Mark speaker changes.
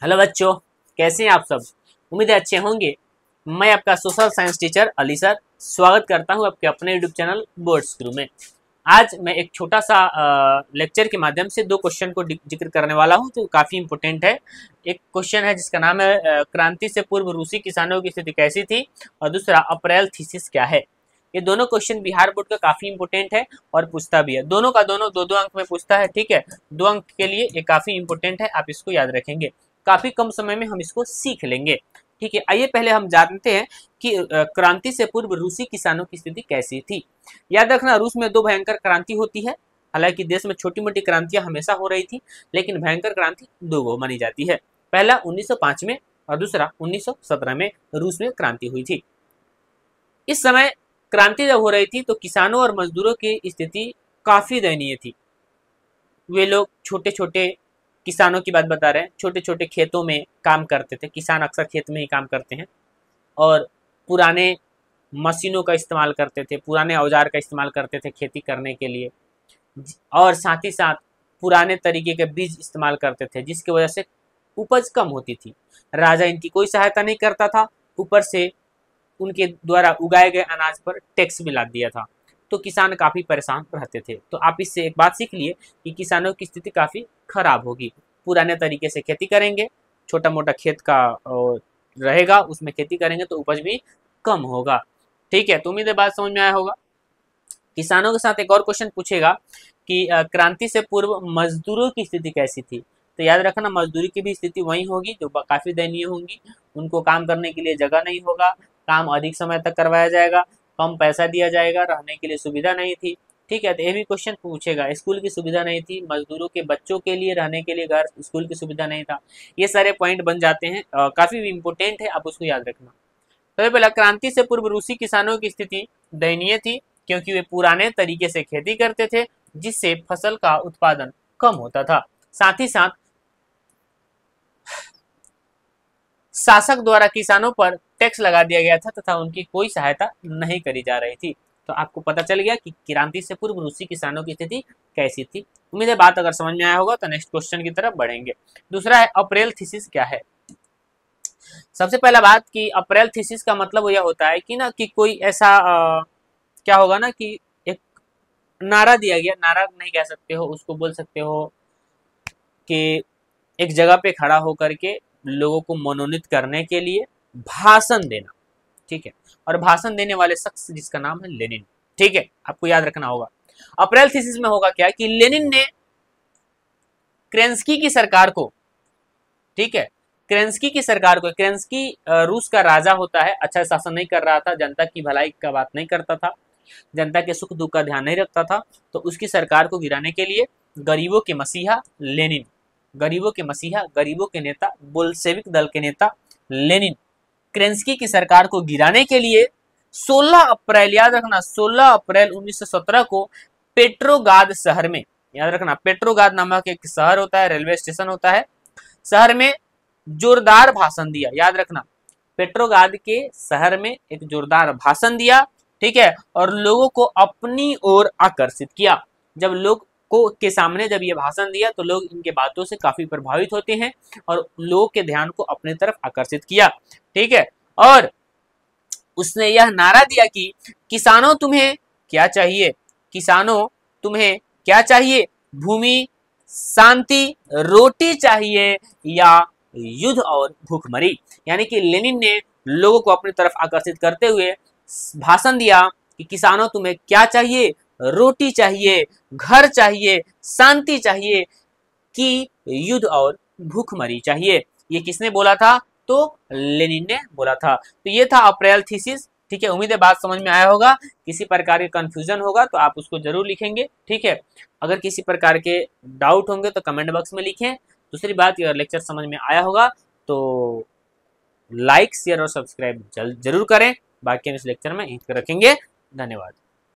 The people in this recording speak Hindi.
Speaker 1: हेलो बच्चों, कैसे हैं आप सब। उम्मीद है अच्छे होंगे। मैं आपका social science teacher Ali sir स्वागत करता हूं आपके अपने यूट्यूब चैनल बोर्ड्स गुरु में। आज मैं एक छोटा सा लेक्चर के माध्यम से दो क्वेश्चन को जिक्र करने वाला हूं जो काफ़ी इंपॉर्टेंट है। एक क्वेश्चन है जिसका नाम है क्रांति से पूर्व रूसी किसानों की स्थिति कैसी थी, और दूसरा अप्रैल थीसिस क्या है। ये दोनों क्वेश्चन बिहार बोर्ड का काफ़ी इंपॉर्टेंट है और पूछता भी है। दोनों का दोनों दो दो अंक में पूछता है, ठीक है। 2 अंक के लिए ये काफ़ी इंपॉर्टेंट है, आप इसको याद रखेंगे। काफी कम समय में हम इसको सीख लेंगे, ठीक है। आइए पहले हम जानते हैं कि क्रांति से पूर्व रूसी किसानों की स्थिति कैसी थी। याद रखना, रूस में 2 भयंकर क्रांति होती है। हालांकि देश में छोटी मोटी क्रांतियां हमेशा हो रही थी, लेकिन भयंकर क्रांति 2 मानी जाती है। पहला 1905 में और दूसरा 1917 में रूस में क्रांति हुई थी। इस समय क्रांति जब हो रही थी तो किसानों और मजदूरों की स्थिति काफी दयनीय थी। वे लोग छोटे छोटे किसानों की बात बता रहे हैं, छोटे छोटे खेतों में काम करते थे। किसान अक्सर खेत में ही काम करते हैं और पुराने मशीनों का इस्तेमाल करते थे, पुराने औजार का इस्तेमाल करते थे खेती करने के लिए, और साथ ही साथ पुराने तरीके के बीज इस्तेमाल करते थे, जिसकी वजह से उपज कम होती थी। राजा इनकी कोई सहायता नहीं करता था, ऊपर से उनके द्वारा उगाए गए अनाज पर टैक्स भी लाद दिया था। तो किसान काफ़ी परेशान रहते थे। तो आप इससे एक बात सीख लिए कि किसानों की स्थिति काफ़ी खराब होगी। पुराने तरीके से खेती करेंगे, छोटा मोटा खेत का रहेगा, उसमें खेती करेंगे तो उपज भी कम होगा, ठीक है। तो उम्मीद है बात समझ में आया होगा। किसानों के साथ एक और क्वेश्चन पूछेगा कि क्रांति से पूर्व मजदूरों की स्थिति कैसी थी। तो याद रखना, मजदूरी की भी स्थिति वही होगी जो काफ़ी दयनीय होंगी। उनको काम करने के लिए जगह नहीं होगा, काम अधिक समय तक करवाया जाएगा, कम पैसा दिया जाएगा, रहने के लिए सुविधा नहीं थी, ठीक है। तो ये भी क्वेश्चन पूछेगा। स्कूल की सुविधा नहीं थी, मजदूरों के बच्चों के लिए रहने के लिए घर, स्कूल की सुविधा नहीं था। ये सारे पॉइंट बन जाते हैं, काफ़ी इंपॉर्टेंट है, आप उसको याद रखना। सबसे पहला, क्रांति से पूर्व रूसी किसानों की स्थिति दयनीय थी क्योंकि वे पुराने तरीके से खेती करते थे, जिससे फसल का उत्पादन कम होता था। साथ ही साथ शासक द्वारा किसानों पर टैक्स लगा दिया गया था तथा उनकी कोई सहायता नहीं करी जा रही थी। तो आपको पता चल गया कि क्रांति से पूर्व रूसी किसानों की स्थिति कैसी थी। उम्मीद है बात अगर समझ में आया होगा। तो नेक्स्ट क्वेश्चन की तरफ बढ़ेंगे। दूसरा है अप्रैल थीसिस क्या है। सबसे पहला बात कि अप्रैल थीसिस का मतलब यह होता है कि ना कि कोई ऐसा क्या होगा ना कि एक नारा दिया गया, नारा नहीं कह सकते हो, उसको बोल सकते हो कि एक जगह पे खड़ा होकर के लोगों को मनोनीत करने के लिए भाषण देना, ठीक है। और भाषण देने वाले शख्स जिसका नाम है लेनिन, ठीक है, आपको याद रखना होगा। अप्रैल थीसिस में होगा क्या कि लेनिन ने क्रेंस्की की सरकार को, ठीक है, क्रेंस्की की सरकार को, क्रेंस्की रूस का राजा होता है, अच्छा शासन नहीं कर रहा था, जनता की भलाई का बात नहीं करता था, जनता के सुख दुख का ध्यान नहीं रखता था। तो उसकी सरकार को गिराने के लिए गरीबों के मसीहा लेनिन, गरीबों के मसीहा, गरीबों के नेता, बोल्शेविक दल के नेता लेनिन क्रेंस्की की सरकार को गिराने के लिए 16 अप्रैल, याद रखना 16 अप्रैल 1917 को पेट्रोगाद शहर में, याद रखना पेट्रोगाद नामक एक शहर होता है, रेलवे स्टेशन होता है, शहर में जोरदार भाषण दिया। याद रखना, पेट्रोगाद के शहर में एक जोरदार भाषण दिया, ठीक है, और लोगों को अपनी ओर आकर्षित किया। जब लोग को के सामने जब ये भाषण दिया तो लोग इनके बातों से काफी प्रभावित होते हैं और लोगों के ध्यान को अपनी तरफ आकर्षित किया, ठीक है। और उसने यह नारा दिया कि किसानों तुम्हें क्या चाहिए, किसानों तुम्हें क्या चाहिए, भूमि, शांति, रोटी चाहिए या युद्ध और भूखमरी। यानी कि लेनिन ने लोगों को अपनी तरफ आकर्षित करते हुए भाषण दिया कि किसानों तुम्हें क्या चाहिए, रोटी चाहिए, घर चाहिए, शांति चाहिए कि युद्ध और भूखमरी चाहिए। ये किसने बोला था? तो लेनिन ने बोला था। तो ये था अप्रैल थीसिस, ठीक है। उम्मीद है बात समझ में आया होगा। किसी प्रकार के कंफ्यूजन होगा तो आप उसको जरूर लिखेंगे, ठीक है। अगर किसी प्रकार के डाउट होंगे तो कमेंट बॉक्स में लिखें। दूसरी बात, अगर लेक्चर समझ में आया होगा तो लाइक, शेयर और सब्सक्राइब जरूर करें। बाकी हम इस लेक्चर में रखेंगे। धन्यवाद।